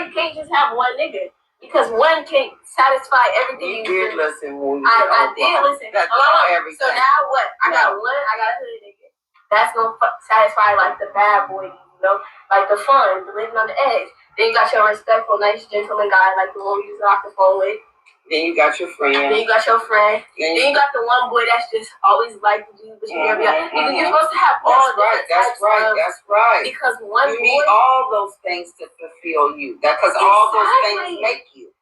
why you can't just have one nigga. Because one can't satisfy everything. You did listen when I did listen. That's everything. So now what? I got a hood nigga. That's gonna satisfy like the bad boy, like the fun, the living on the edge. Then you got your respectful, nice gentleman guy, like the one you use off the phone with. Then you got your friend. Then you got the one boy that's just always like to do, but you never got. You're supposed to have all that. That's right. Because you need all those things to fulfill you. Because all those things make you.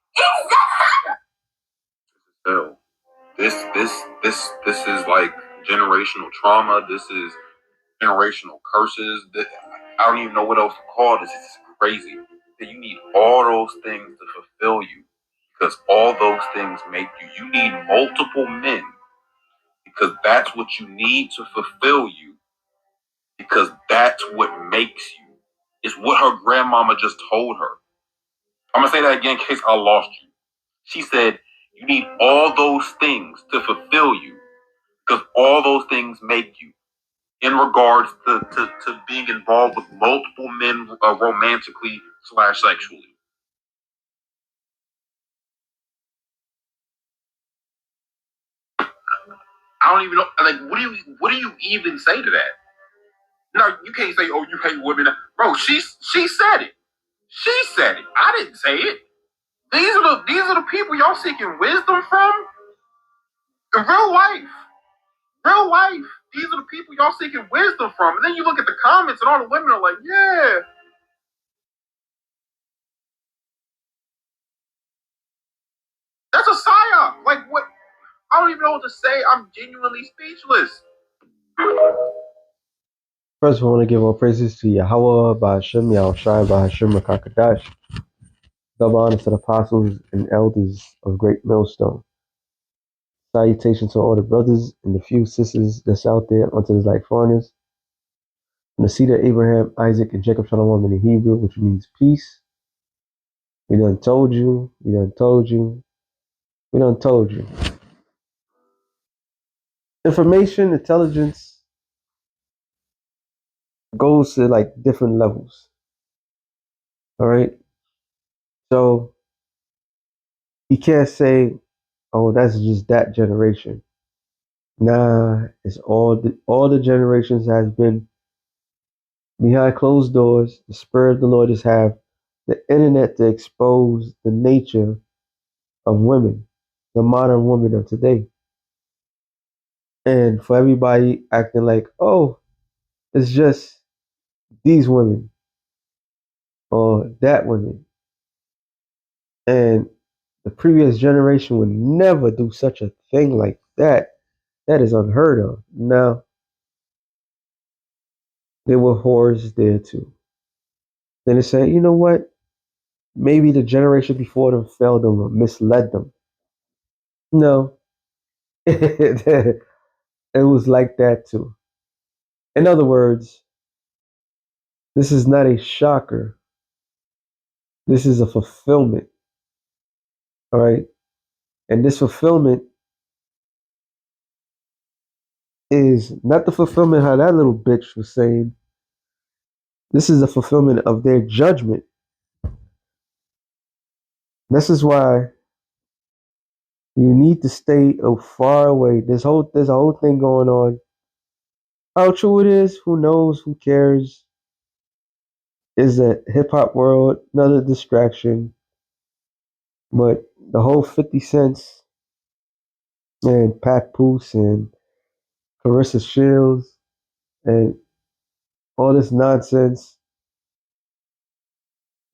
Exactly. This is like generational trauma. This is generational curses. I don't even know what else to call this. It's crazy that you need all those things to fulfill you, because all those things make you. You need multiple men because that's what you need to fulfill you, because that's what makes you. It's what her grandmama just told her. I'm gonna say that again in case I lost you. She said you need all those things to fulfill you because all those things make you. In regards to being involved with multiple men romantically / sexually. I don't even know. Like, what do you even say to that? No, you can't say, "Oh, you hate women," bro. She said it. She said it. I didn't say it. These are the people y'all seeking wisdom from in real life. Real life. These are the people y'all seeking wisdom from. And then you look at the comments, and all the women are like, "Yeah." That's a psyop. Like, what? I don't even know what to say. I'm genuinely speechless. First, we want to give all praises to Yahweh, Ba'ashem, Yahushai, Ba'ashem, Rakakadash. Double honor to the apostles and elders of Great Millstone. Salutations to all the brothers and the few sisters that's out there unto the like foreigners. From the seed of Abraham, Isaac, and Jacob Shalom in the Hebrew, which means peace. We done told you. We done told you. We done told you. Information, intelligence goes to like different levels. All right. So you can't say, "Oh, that's just that generation." Nah, it's all the generations has been behind closed doors. The Spirit of the Lord has have the internet to expose the nature of women, the modern woman of today. And for everybody acting like, "Oh, it's just these women or that women." And the previous generation would never do such a thing like that. That is unheard of. Now, there were whores there too. Then they say, you know what? Maybe the generation before them failed them or misled them. No, it was like that too. In other words, this is not a shocker. This is a fulfillment. All right. And this fulfillment is not the fulfillment how that little bitch was saying. This is a fulfillment of their judgment. This is why you need to stay far away. There's a whole thing going on. How true it is, who knows, who cares? Is a hip hop world, another distraction. But the whole 50 Cents and Pat Poose and Carissa Shields and all this nonsense.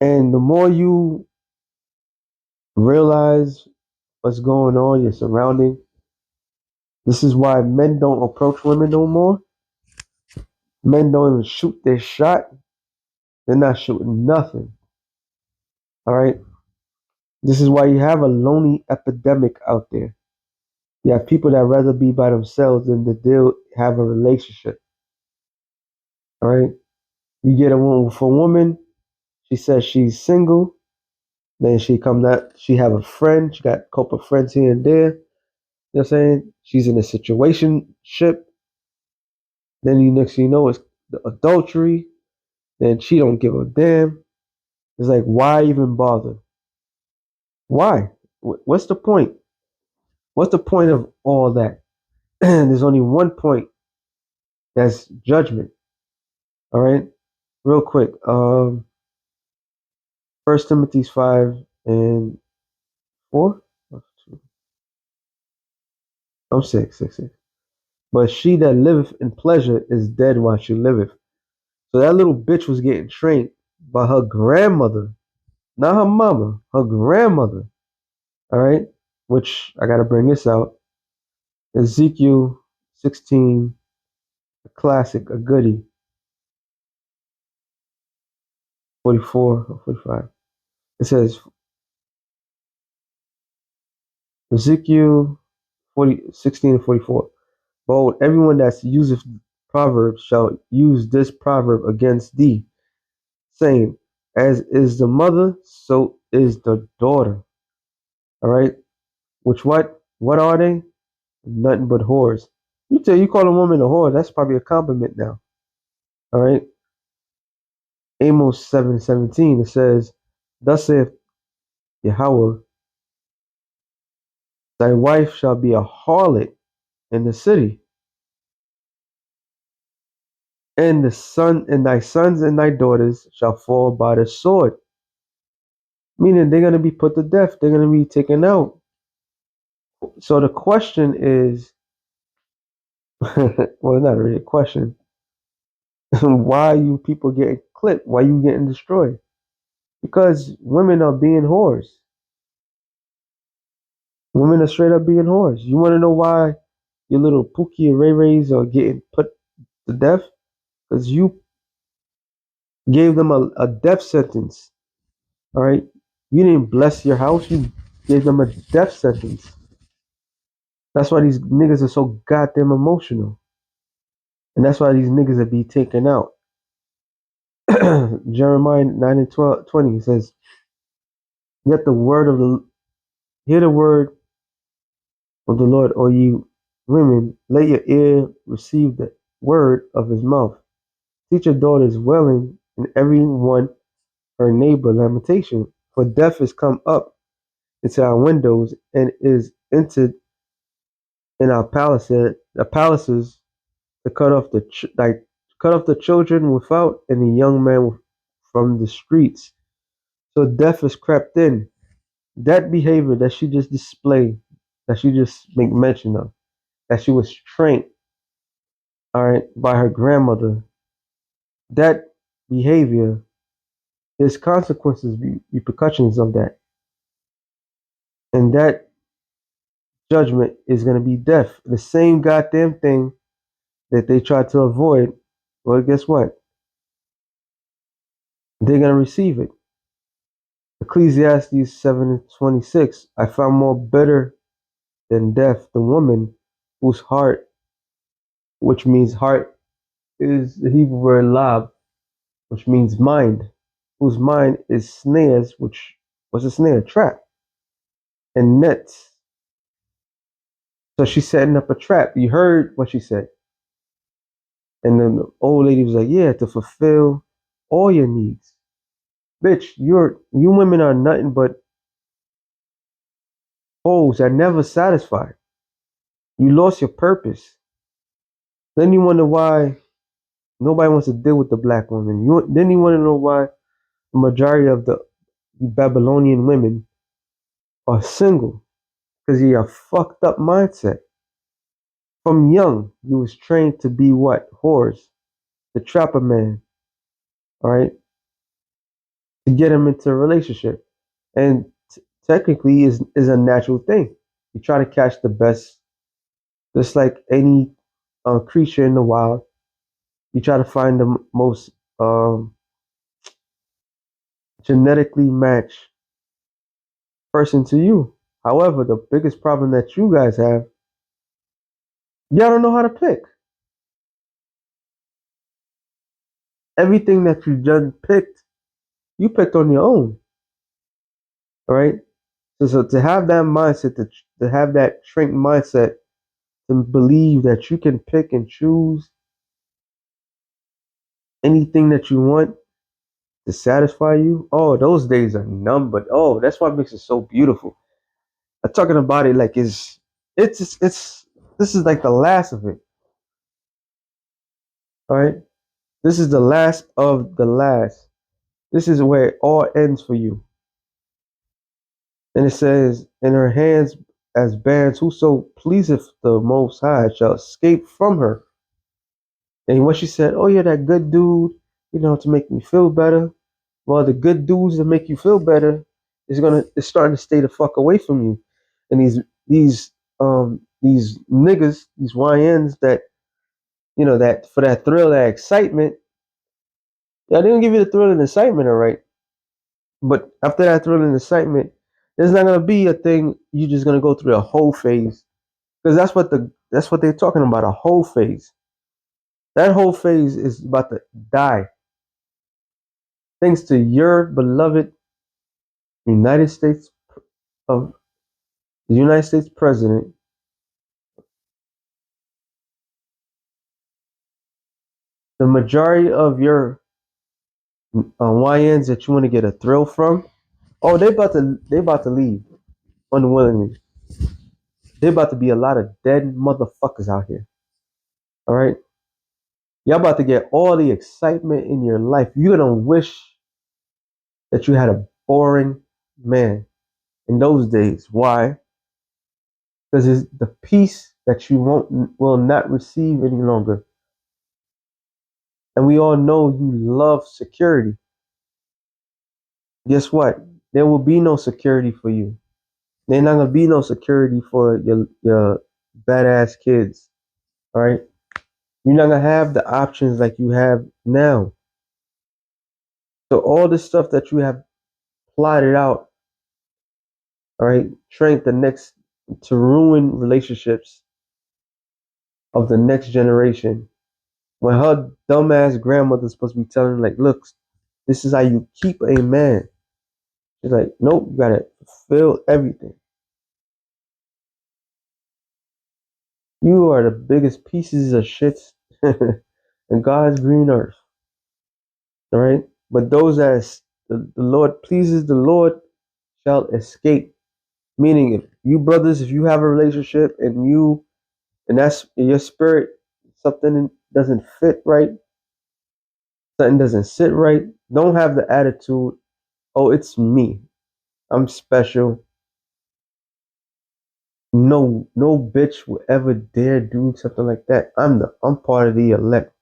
And the more you realize what's going on, your surrounding, this is why men don't approach women no more. Men don't even shoot their shot. They're not shooting nothing. All right. This is why you have a lonely epidemic out there. You have people that rather be by themselves than to have a relationship. All right. You get a woman for a woman. She says she's single. Then she have a friend. She got a couple of friends here and there. You know what I'm saying? She's in a situationship. Then next thing you know, it's the adultery. Then she don't give a damn. It's like, why even bother? Why? What's the point? What's the point of all that? There's only one point. That's judgment. All right. Real quick. First Timothy 5:4. I'm 6:6. But she that liveth in pleasure is dead while she liveth. So that little bitch was getting trained by her grandmother, not her mama, her grandmother. All right. Which I got to bring this out. Ezekiel 16, a classic, a goodie, 44 or 45. It says, Ezekiel 16 and 44. Behold, everyone that useth proverbs shall use this proverb against thee, saying, as is the mother, so is the daughter. All right. Which what are they? Nothing but whores. You call a woman a whore, that's probably a compliment now. All right. Amos 7:17. It says, thus saith Yahweh, thy wife shall be a harlot in the city, and thy sons and thy daughters shall fall by the sword. Meaning they're gonna be put to death. They're gonna be taken out. So the question is, well, not really a question. Why are you people getting clipped? Why are you getting destroyed? Because women are being whores. Women are straight up being whores. You want to know why your little Pookie and Ray Rays are getting put to death? Because you gave them a death sentence. All right? You didn't bless your house. You gave them a death sentence. That's why these niggas are so goddamn emotional. And that's why these niggas are be taken out. Jeremiah 9 and 20 says, Yet the word of the hear the word of the Lord, O ye women, let your ear receive the word of his mouth. Teach your daughters wailing, and every one her neighbor lamentation. For death is come up into our windows, and is entered in our palaces to cut off the children without, and the young men from the streets. So death has crept in. That behavior that she just displayed, that she just make mention of, that she was trained, all right, by her grandmother. That behavior, there's consequences, repercussions of that, and that judgment is going to be death. The same goddamn thing that they tried to avoid. Well, guess what? They're going to receive it. Ecclesiastes 7:26. I found more bitter than death the woman whose heart, which means heart, is the Hebrew word lab, which means mind, whose mind is snares, which was a snare, trap, and nets. So she's setting up a trap. You heard what she said. And then the old lady was like, yeah, to fulfill all your needs. Bitch, you women are nothing but holes that never satisfied. You lost your purpose. Then you wonder why nobody wants to deal with the black woman. Then you want to know why the majority of the Babylonian women are single. Because you have a fucked up mindset. From young, you was trained to be what? Whores. To trap a man. Alright? To get him into a relationship. And technically is a natural thing. You try to catch the best, just like any creature in the wild. You try to find the most genetically matched person to you. However, the biggest problem that you guys have, y'all don't know how to pick. Everything that you just picked, you picked on your own. All right. So to have that mindset, to have that shrink mindset, to believe that you can pick and choose anything that you want, to satisfy you, oh, those days are numbered. Oh, that's what makes it so beautiful. I'm talking about it like it's this is like the last of it. All right, this is the last of the last. This is where it all ends for you. And it says, "In her hands as bands, whoso pleaseth the Most High shall escape from her." And when she said, "Oh, you're that good dude, to make me feel better," well, the good dudes that make you feel better is starting to stay the fuck away from you. And these niggas, these YNs that that for that thrill, that excitement, yeah, they don't give you the thrill and excitement, all right. But after that thrill and excitement, there's not gonna be a thing. You're just gonna go through a whole phase because that's what they're talking about, a whole phase. That whole phase is about to die thanks to your beloved United States of the United States president. The majority of your YNs that you want to get a thrill from, oh, they about to leave unwillingly. They about to be a lot of dead motherfuckers out here. All right, y'all about to get all the excitement in your life. You're gonna wish that you had a boring man in those days. Why? Because it's the peace that you will not receive any longer. And we all know you love security. Guess what? There will be no security for you. There's not gonna be no security for your badass kids. All right, you're not gonna have the options like you have now. So all the stuff that you have plotted out, all right, trained the next to ruin relationships of the next generation. When her dumbass grandmother's supposed to be telling her, like, look, this is how you keep a man. She's like, nope, you gotta fulfill everything. You are the biggest pieces of shit in God's green earth. All right. But those that the Lord pleases, the Lord shall escape. Meaning, if you brothers, if you have a relationship and that's in your spirit, something doesn't fit right, something doesn't sit right, don't have the attitude, oh, it's me, I'm special. No, no bitch will ever dare do something like that. I'm part of the elect.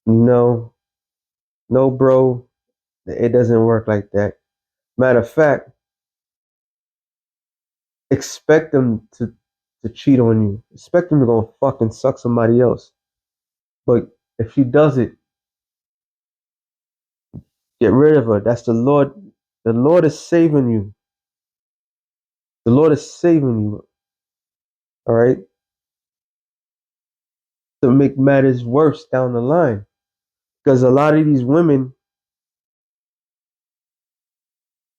No, no, bro, it doesn't work like that. Matter of fact, expect them to cheat on you. Expect them to go fucking suck somebody else. But if she does it, get rid of her. That's the Lord. The Lord is saving you. The Lord is saving you. All right. To make matters worse down the line. Because a lot of these women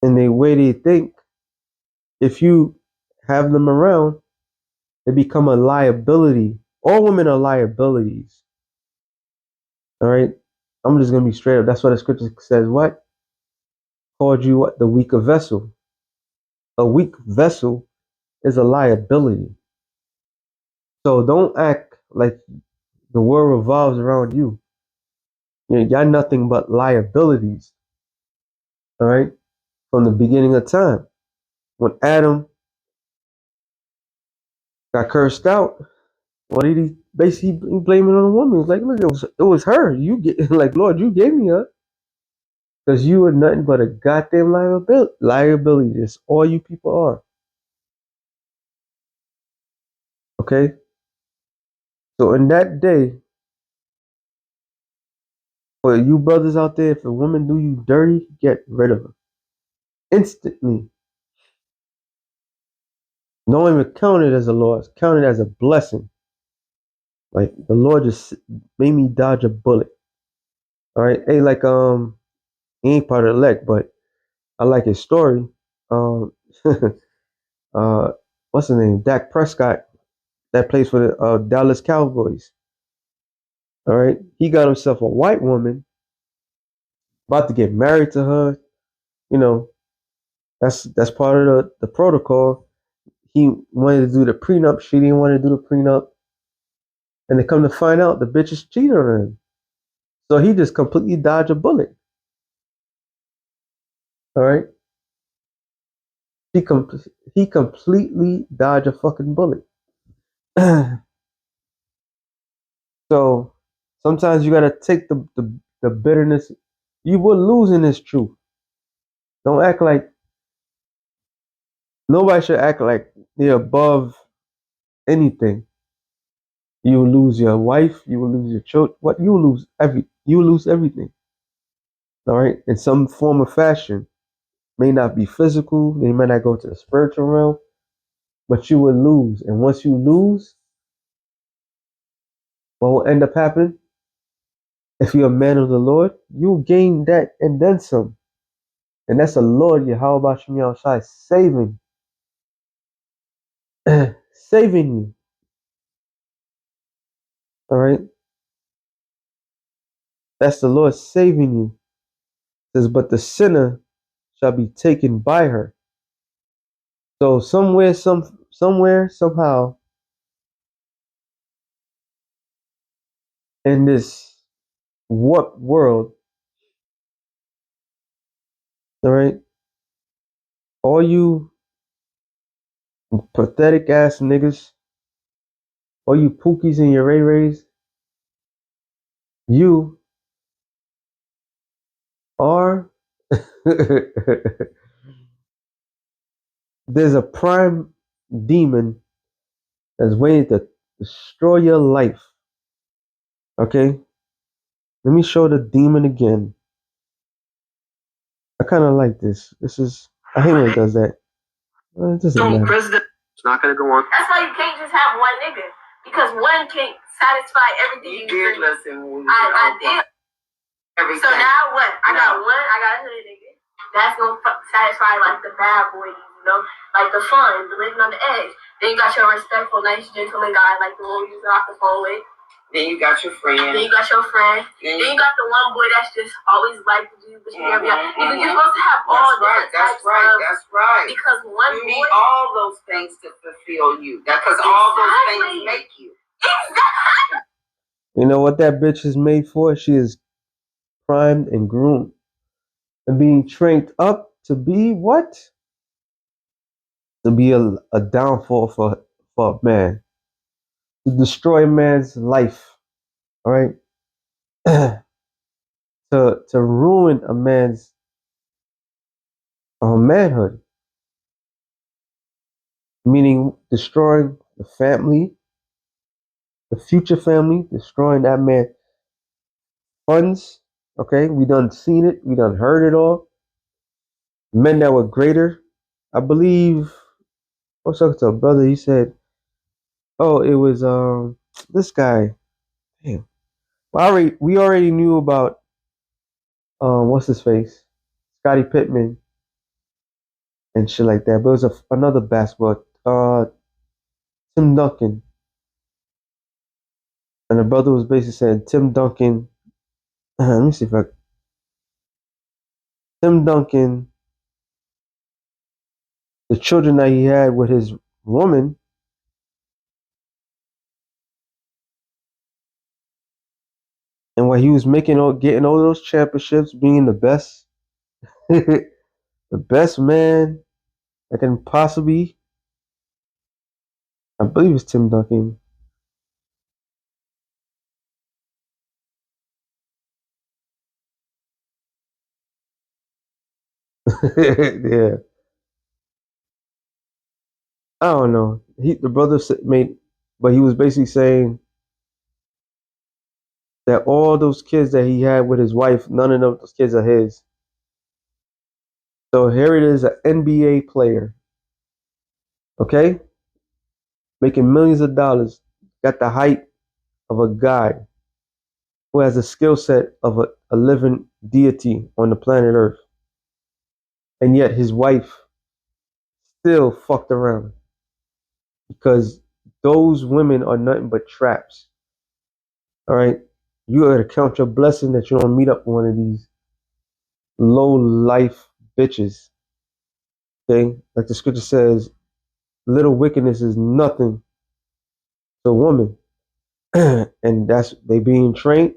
and the way they think, if you have them around, they become a liability. All women are liabilities. All right. I'm just gonna be straight up. That's what the scripture says. What? Called you what? The weaker vessel. A weak vessel is a liability. So don't act like the world revolves around you. Y'all nothing but liabilities. All right. From the beginning of time. When Adam got cursed out, what did he basically blame it on the woman? He's like, look, it was her. You get like, Lord, you gave me her. Because you are nothing but a goddamn liability. Liability. That's all you people are. Okay? So in that day, for you brothers out there, if a woman do you dirty, get rid of her. Instantly. Don't even count it as a loss. Count it as a blessing. Like the Lord just made me dodge a bullet. All right. Hey, like he ain't part of the elect, but I like his story. Um uh what's his name? Dak Prescott that plays for the Dallas Cowboys. All right. He got himself a white woman about to get married to her. You know, that's part of the protocol. He wanted to do the prenup. She didn't want to do the prenup. And they come to find out the bitch is cheating on him. So he just completely dodged a bullet. All right. He he completely dodged a fucking bullet. So sometimes you gotta take the bitterness. You will lose in this truth. Don't act like nobody should act like they're above anything. You will lose your wife, you will lose your children. What you will lose you will lose everything. All right, in some form or fashion. May not be physical, they may not go to the spiritual realm, but you will lose. And once you lose, what will end up happening? If you're a man of the Lord, you'll gain that and then some. And that's the Lord Yahweh Shem Yahushai saving, saving you. All right, that's the Lord saving you. It says, but the sinner shall be taken by her. So somewhere, somehow, in this warped world, all right, all you pathetic ass niggas, all you pookies and your ray rays, you are there's a prime demon that's waiting to destroy your life. Okay? Let me show the demon again. I kind of like this. I hate when it does that. It doesn't matter. President, it's not gonna go on. That's why you can't just have one nigga. Because one can't satisfy everything you did. Listen, I did. Everything. So now what? I got a hood nigga. That's gonna satisfy like the bad boy, like the fun, the living on the edge. Then you got your respectful, nice gentleman guy, like the one we used off the phone with. Then you got your friend. Then you got the one boy that's just always like to do, but you never got. You're supposed to have all different types. That's right. Because one boy. You need all those things to fulfill you. Because all those things make you. Exactly. You know what that bitch is made for? She is primed and groomed and being trained up to be what? To be a downfall for a man. To destroy a man's life. All right? to ruin a man's manhood. Meaning destroying the family, the future family, destroying that man's funds. Okay? We done seen it, we done heard it all. Men that were greater. I believe I was talking to a brother, he said, oh, it was this guy. Damn. We already knew about what's his face? Scottie Pittman and shit like that. But it was another basketball, Tim Duncan. And the brother was basically saying Tim Duncan, let me see if I Tim Duncan, the children that he had with his woman, and while he was getting all those championships, being the best, the best man that can possibly, I believe it's Tim Duncan. Yeah, I don't know. The brother made, but he was basically saying that all those kids that he had with his wife, none of those kids are his. So here it is, an NBA player, okay, making millions of dollars, got the height of a guy who has a skill set of a living deity on the planet Earth, and yet his wife still fucked around because those women are nothing but traps. All right, you gotta count your blessing that you don't meet up with one of these low life bitches. Okay, like the scripture says, little wickedness is nothing to a woman, and that's they being trained.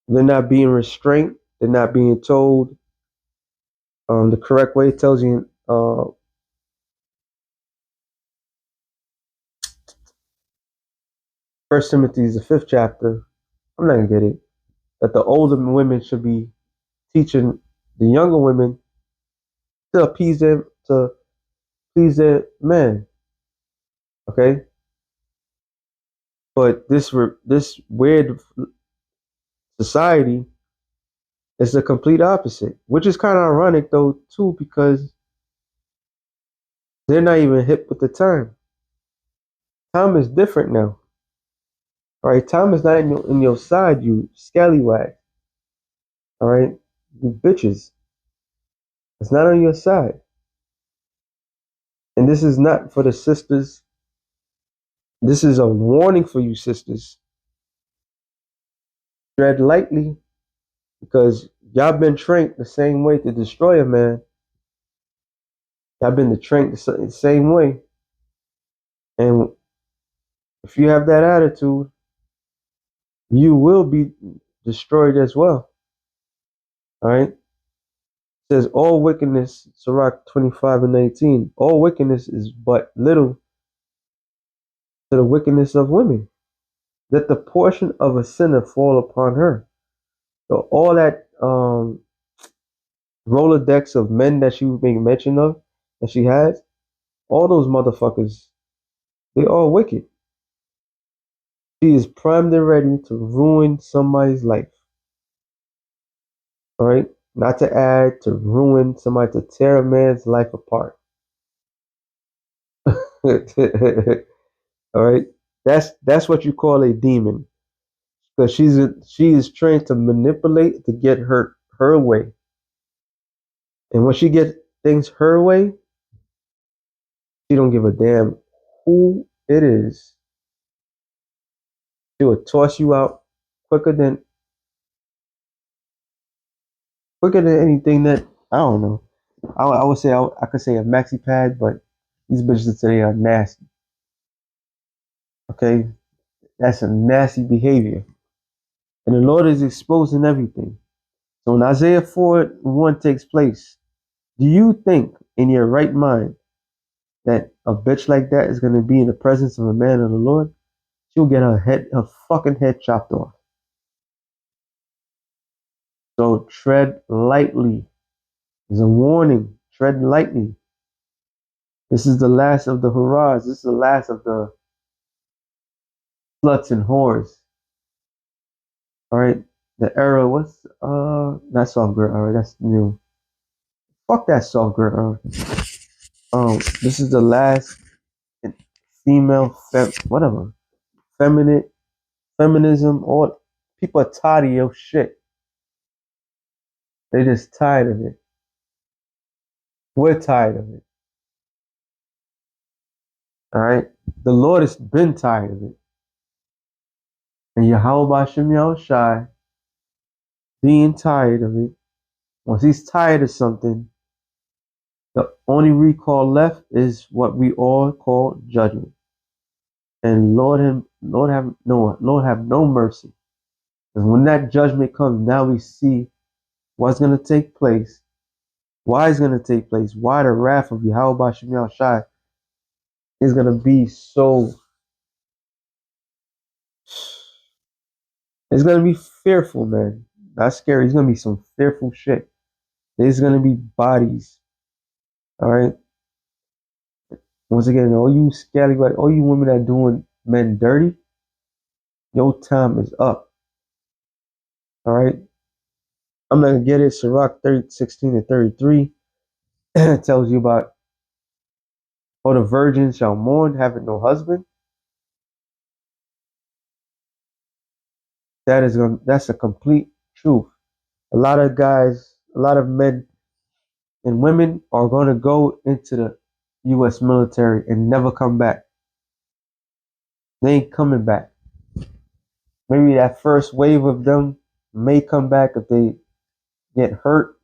They're not being restrained. They're not being told the correct way. It tells you First Timothy is the 5th chapter. I'm not gonna get it. That the older women should be teaching the younger women to appease them, to please their man. Okay, but this weird society is the complete opposite, which is kind of ironic though too, because they're not even hip with the time. Time is different now. All right, time is not in your side, you scallywag. All right, you bitches. It's not on your side. And this is not for the sisters. This is a warning for you sisters. Tread lightly, because y'all been trained the same way to destroy a man. Y'all been trained the same way. And if you have that attitude, you will be destroyed as well. All right. It says all wickedness, Sirach 25:19. All wickedness is but little to the wickedness of women. Let the portion of a sinner fall upon her. So all that Rolodex of men that she was making mention of, that she has, all those motherfuckers, they all wicked. She is primed and ready to ruin somebody's life. All right? Not to add, to ruin somebody, to tear a man's life apart. All right? That's what you call a demon. Because she is trained to manipulate to get her way. And when she gets things her way, she don't give a damn who it is. She will toss you out quicker than anything that I don't know. I would say I could say a maxi pad, but these bitches today are nasty. Okay, that's a nasty behavior, and the Lord is exposing everything. So when Isaiah 4:1 takes place, do you think in your right mind that a bitch like that is going to be in the presence of a man of the Lord? She'll get her fucking head chopped off. So tread lightly. There's a warning. Tread lightly. This is the last of the hurrahs. This is the last of the sluts and whores. All right. The era, what's not soft girl era, that's new. Fuck that soft girl era. This is the last female whatever. Feminism, all people are tired of your shit. They just tired of it. We're tired of it. All right. The Lord has been tired of it. And Yahweh Shem Yahushai being tired of it. Once he's tired of something, the only recall left is what we all call judgment. And Lord have no mercy. Because when that judgment comes, now we see what's going to take place, why it's going to take place, why the wrath of Yahweh Shem Yahushai is going to be so. It's going to be fearful, man. Not scary. It's going to be some fearful shit. There's going to be bodies. All right. Once again, all you scallywag, all you women that are doing men dirty, your time is up. All right. I'm not gonna get it. Sirach 16 and 33 tells you about all the virgins shall mourn, having no husband. That's a complete truth. A lot of guys, a lot of men and women are gonna go into the US military and never come back. They ain't coming back. Maybe that first wave of them may come back if they get hurt,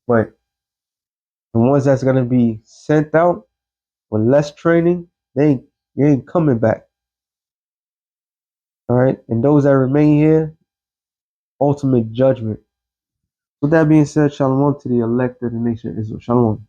but the ones that's gonna be sent out with less training, you ain't coming back. All right, and those that remain here, ultimate judgment. With that being said, shalom to the elect of the nation of Israel. Shalom.